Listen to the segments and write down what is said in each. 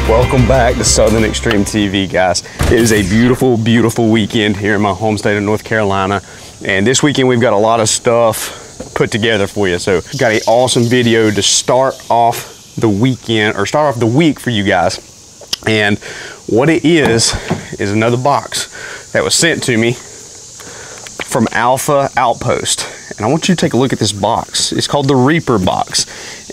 Welcome back to Southern Extreme TV, guys. It is a beautiful, beautiful weekend here in my home state of North Carolina. And this weekend we've got a lot of stuff put together for you. So got an awesome video to start off the weekend, or start off the week for you guys. And what it is another box that was sent to me from Alpha Outpost. And I want you to take a look at this box. It's called the Reaper box.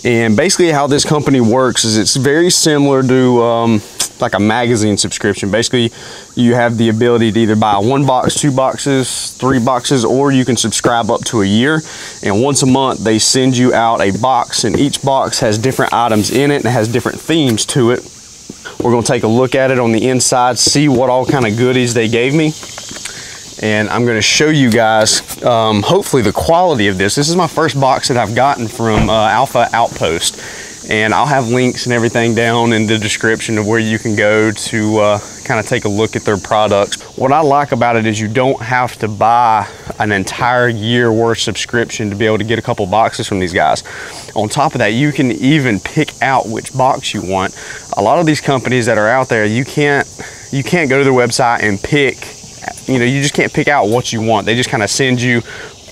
And basically how this company works is it's very similar to like a magazine subscription. Basically, you have the ability to either buy 1 box, 2 boxes, 3 boxes, or you can subscribe up to a year. And once a month, they send you out a box, and each box has different items in it and it has different themes to it. We're gonna take a look at it on the inside, see what all kind of goodies they gave me. And I'm going to show you guys, hopefully, the quality of this. This is my first box that I've gotten from Alpha Outpost. And I'll have links and everything down in the description of where you can go to kind of take a look at their products. What I like about it is you don't have to buy an entire year worth subscription to be able to get a couple boxes from these guys. On top of that, you can even pick out which box you want. A lot of these companies that are out there, you can't go to their website and pick. You know, you just can't pick out what you want. They just kind of send you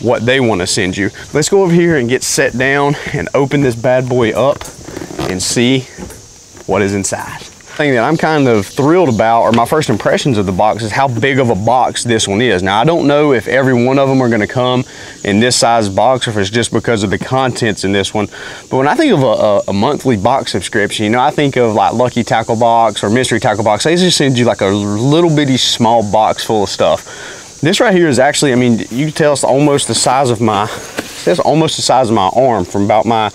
what they want to send you. Let's go over here and get set down and open this bad boy up and see what is inside. The thing that I'm kind of thrilled about, or my first impressions of the box, is how big of a box this one is. Now, I don't know if every one of them are going to come in this size box, or if it's just because of the contents in this one. But when I think of a monthly box subscription, you know, I think of like Lucky Tackle Box or Mystery Tackle Box. They just send you like a little bitty small box full of stuff. This right here is actually, I mean, you can tell it's almost the size of my, it's almost the size of my arm, from about my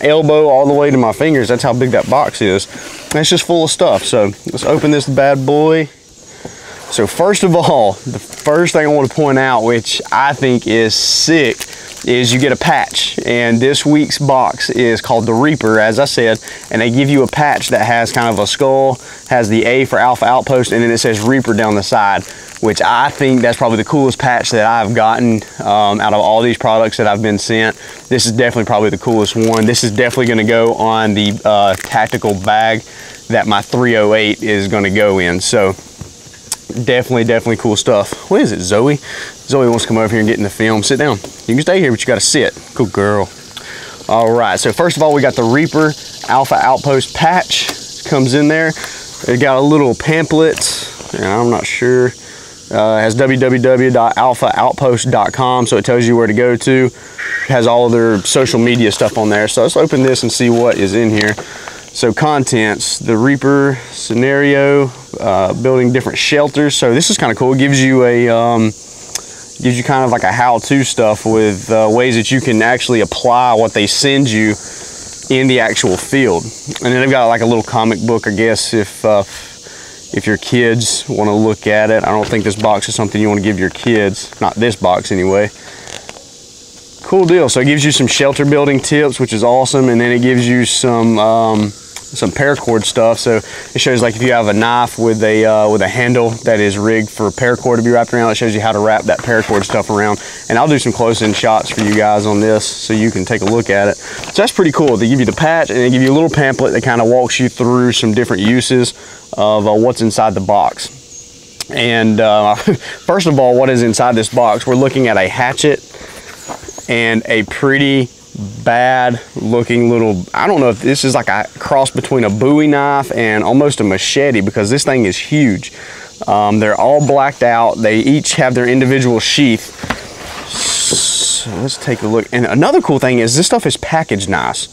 elbow all the way to my fingers. That's how big that box is. And it's just full of stuff. So let's open this bad boy. So first of all, the first thing I want to point out, which I think is sick, is you get a patch. And this week's box is called the Reaper, as I said, and they give you a patch that has kind of a skull, has the A for Alpha Outpost, and then it says Reaper down the side, which I think that's probably the coolest patch that I've gotten out of all these products that I've been sent. This is definitely probably the coolest one. This is definitely going to go on the tactical bag that my 308 is going to go in. So definitely cool stuff. What is it, Zoe? Zoe wants to come over here and get in the film. Sit down. You can stay here, but you got to sit. Good girl. All right, so first of all, we got the Reaper Alpha Outpost patch. It comes in there. It got a little pamphlet, and I'm not sure. It has www.alphaoutpost.com, so it tells you where to go to. It has all of their social media stuff on there. So let's open this and see what is in here. So contents, the Reaper scenario, building different shelters. So this is kind of cool. It gives you a gives you kind of like a how-to stuff with ways that you can actually apply what they send you in the actual field. And then they've got like a little comic book, I guess, if your kids want to look at it. I don't think this box is something you want to give your kids. Not this box anyway. Cool deal. So it gives you some shelter building tips, which is awesome, and then it gives you some paracord stuff. So it shows, like, if you have a knife with a handle that is rigged for paracord to be wrapped around, it shows you how to wrap that paracord stuff around. And I'll do some close-in shots for you guys on this so you can take a look at it. So that's pretty cool. They give you the patch, and they give you a little pamphlet that kind of walks you through some different uses of what's inside the box. And first of all, what is inside this box? We're looking at a hatchet and a pretty bad looking little, I don't know if this is like a cross between a Bowie knife and almost a machete, because this thing is huge. They're all blacked out. They each have their individual sheath. So let's take a look. And another cool thing is this stuff is packaged nice.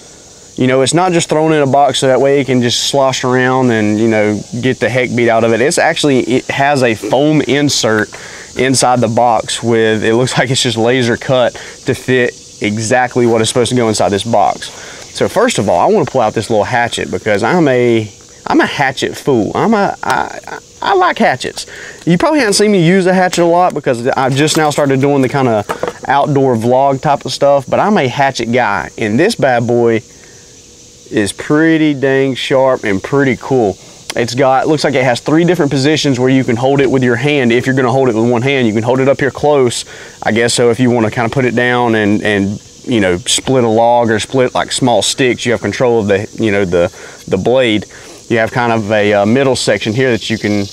You know, it's not just thrown in a box so that way it can just slosh around and, you know, get the heck beat out of it. It's actually, it has a foam insert inside the box with, it looks like it's just laser cut to fit exactly what is supposed to go inside this box. So first of all, I want to pull out this little hatchet, because I'm a hatchet fool. I like hatchets. You probably haven't seen me use a hatchet a lot because I've just now started doing the kind of outdoor vlog type of stuff, but I'm a hatchet guy, and this bad boy is pretty dang sharp and pretty cool. It's got, looks like it has 3 different positions where you can hold it with your hand. If you're going to hold it with one hand, you can hold it up here close, I guess. So if you want to kind of put it down and you know, split a log or split like small sticks, you have control of the, you know, the blade. you have kind of a middle section here that you can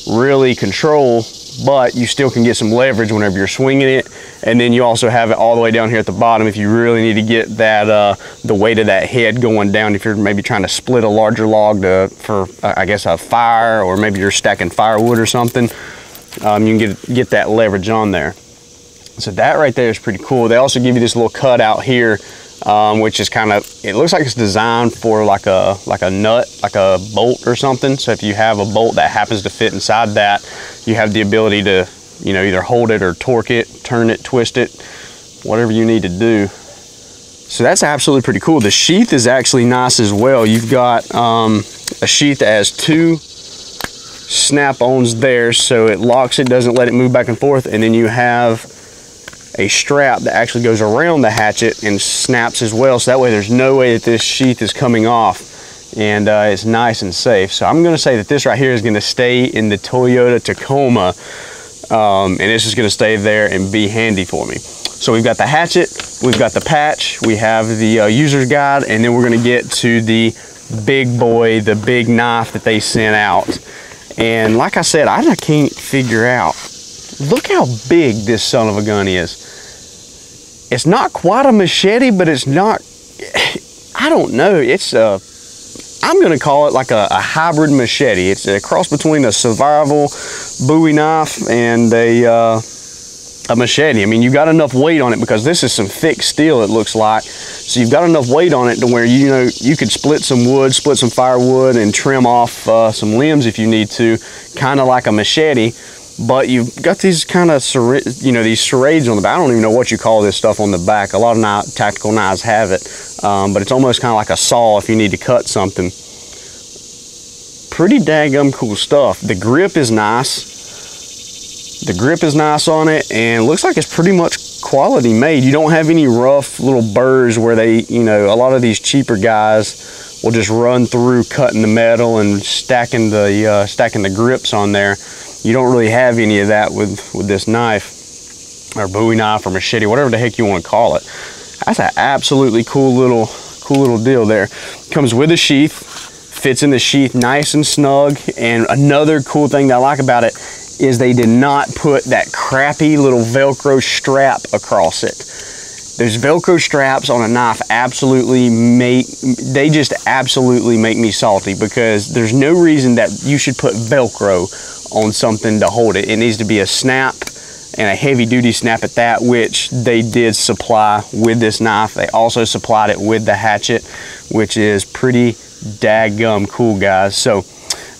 really control, but you still can get some leverage whenever you're swinging it. And then you also have it all the way down here at the bottom if you really need to get that the weight of that head going down, if you're maybe trying to split a larger log for I guess a fire, or maybe you're stacking firewood or something. You can get that leverage on there. So that right there is pretty cool. They also give you this little cutout here, which is kind of, it looks like it's designed for like a nut, like a bolt or something. So if you have a bolt that happens to fit inside that, you have the ability to, you know, either hold it or torque it, turn it, twist it, whatever you need to do. So that's absolutely pretty cool. The sheath is actually nice as well. You've got a sheath that has 2 snap-ons there, so it locks it, doesn't let it move back and forth, and then you have a strap that actually goes around the hatchet and snaps as well, so that way there's no way that this sheath is coming off, and it's nice and safe. So I'm going to say that this right here is going to stay in the Toyota Tacoma, and it's just going to stay there and be handy for me. So we've got the hatchet, we've got the patch, we have the user's guide, and then we're going to get to the big boy, the big knife that they sent out. And like I said, I can't figure out, look how big this son of a gun is. It's not quite a machete, but it's not, I don't know, it's I'm gonna call it like a hybrid machete. It's a cross between a survival Bowie knife and a machete. I mean, you've got enough weight on it because this is some thick steel, it looks like. So you've got enough weight on it to where, you know, you could split some wood, split some firewood, and trim off some limbs if you need to, kind of like a machete. But you've got these kind of, you know, these serrades on the back. I don't even know what you call this stuff on the back. A lot of tactical knives have it, but it's almost kind of like a saw if you need to cut something. Pretty daggum cool stuff. The grip is nice. The grip is nice on it, and looks like it's pretty much quality made. You don't have any rough little burrs where they, you know, a lot of these cheaper guys will just run through cutting the metal and stacking the grips on there. You don't really have any of that with this knife, or Bowie knife, or machete, whatever the heck you want to call it. That's an absolutely cool little deal there. Comes with a sheath, fits in the sheath nice and snug. And another cool thing that I like about it is they did not put that crappy little Velcro strap across it. Those Velcro straps on a knife absolutely just absolutely make me salty, because there's no reason that you should put Velcro on something to hold it. It needs to be a snap, and a heavy duty snap at that, which they did supply with this knife. They also supplied it with the hatchet, which is pretty daggum cool, guys. So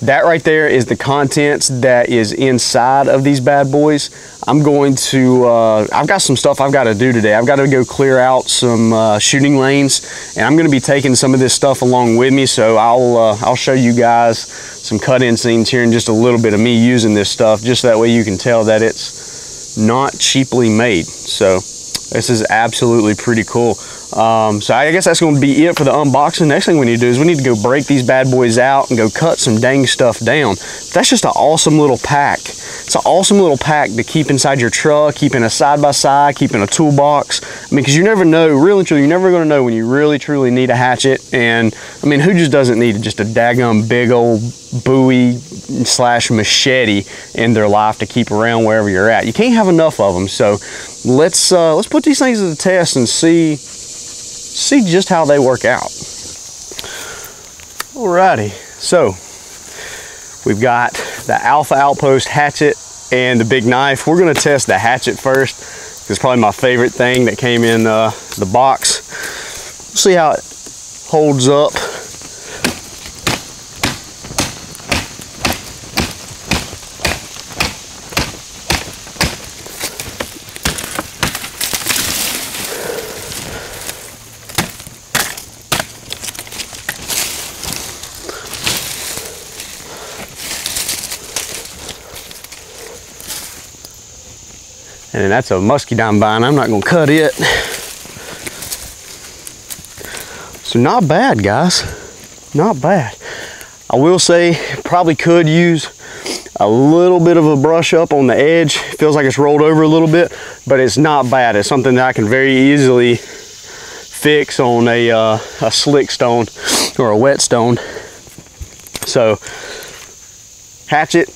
that right there is the contents that is inside of these bad boys. I'm going to, I've got some stuff I've got to do today. I've got to go clear out some shooting lanes, and I'm going to be taking some of this stuff along with me. So I'll show you guys some cut-in scenes here in just a little bit of me using this stuff, just that way you can tell that it's not cheaply made. So this is absolutely pretty cool. So I guess that's going to be it for the unboxing. Next thing we need to do is we need to go break these bad boys out and go cut some dang stuff down. That's just an awesome little pack. It's an awesome little pack to keep inside your truck, keeping a side-by-side, keeping a toolbox. I mean, because you never know, really and truly, you're never going to know when you really truly need a hatchet. And I mean, who just doesn't need just a daggum big old Bowie / machete in their life to keep around wherever you're at? You can't have enough of them. So let's put these things to the test and see just how they work out. Alrighty, so we've got the Alpha Outpost hatchet and the big knife. We're going to test the hatchet first, because it's probably my favorite thing that came in the box. See how it holds up. And that's a muscadine vine. I'm not gonna cut it. So not bad, guys, not bad. I will say, probably could use a little bit of a brush up on the edge. Feels like it's rolled over a little bit, but it's not bad. It's something that I can very easily fix on a slick stone or a whetstone. So hatchet,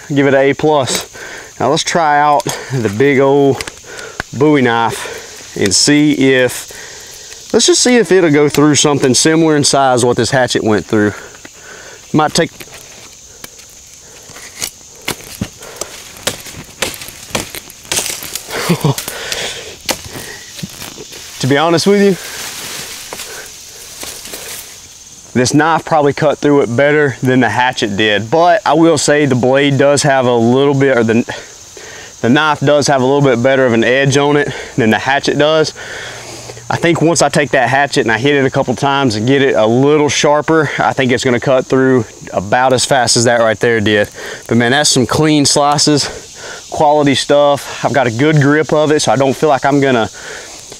give it an A+. Now let's try out the big old Bowie knife and see if, let's just see if it'll go through something similar in size what this hatchet went through. Might take, to be honest with you, this knife probably cut through it better than the hatchet did, but I will say the blade does have a little bit, or the knife does have a little bit better of an edge on it than the hatchet does. I think once I take that hatchet and I hit it a couple times and get it a little sharper, I think it's gonna cut through about as fast as that right there did. But man, that's some clean slices, quality stuff. I've got a good grip of it, so I don't feel like I'm gonna,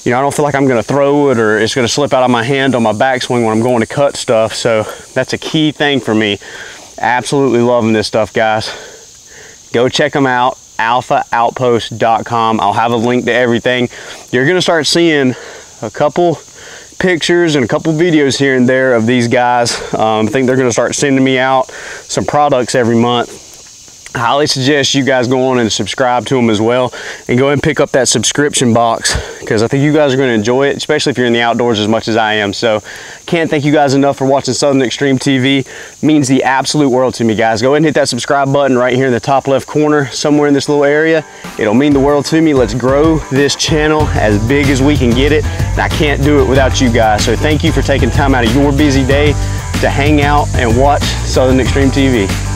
you know, I don't feel like I'm gonna throw it or it's gonna slip out of my hand on my backswing when I'm going to cut stuff. So that's a key thing for me. Absolutely loving this stuff, guys. Go check them out, alphaoutpost.com. I'll have a link to everything. You're gonna start seeing a couple pictures and a couple videos here and there of these guys. I think they're gonna start sending me out some products every month. I highly suggest you guys go on and subscribe to them as well, and go ahead and pick up that subscription box, because I think you guys are going to enjoy it, especially if you're in the outdoors as much as I am. So can't thank you guys enough for watching Southern Extreme TV. It means the absolute world to me, guys. Go ahead and hit that subscribe button right here in the top left corner, somewhere in this little area. It'll mean the world to me. Let's grow this channel as big as we can get it, and I can't do it without you guys. So thank you for taking time out of your busy day to hang out and watch Southern Extreme TV.